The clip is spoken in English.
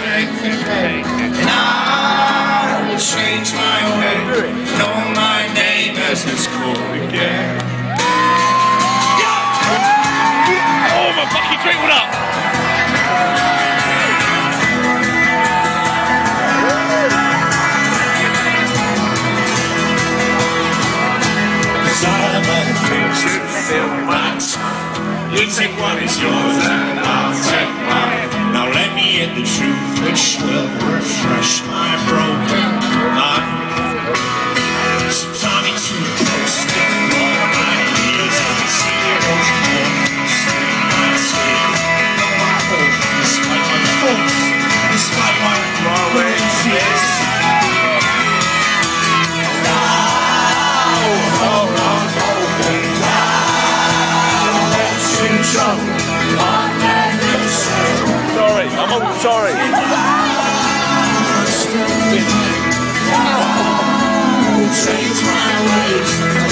strength and pain. And I will change my way. Know my name as it's called again. Oh, my fucking drink went up! You take what is yours and I'll take mine. Now let me hit the truth which will refresh my broken mind. So tie me to the post and roll my heels. I can see those mornings in my tears. Though I hope, despite my faults, despite my growing fears. Sorry, I'm all sorry. Change my ways.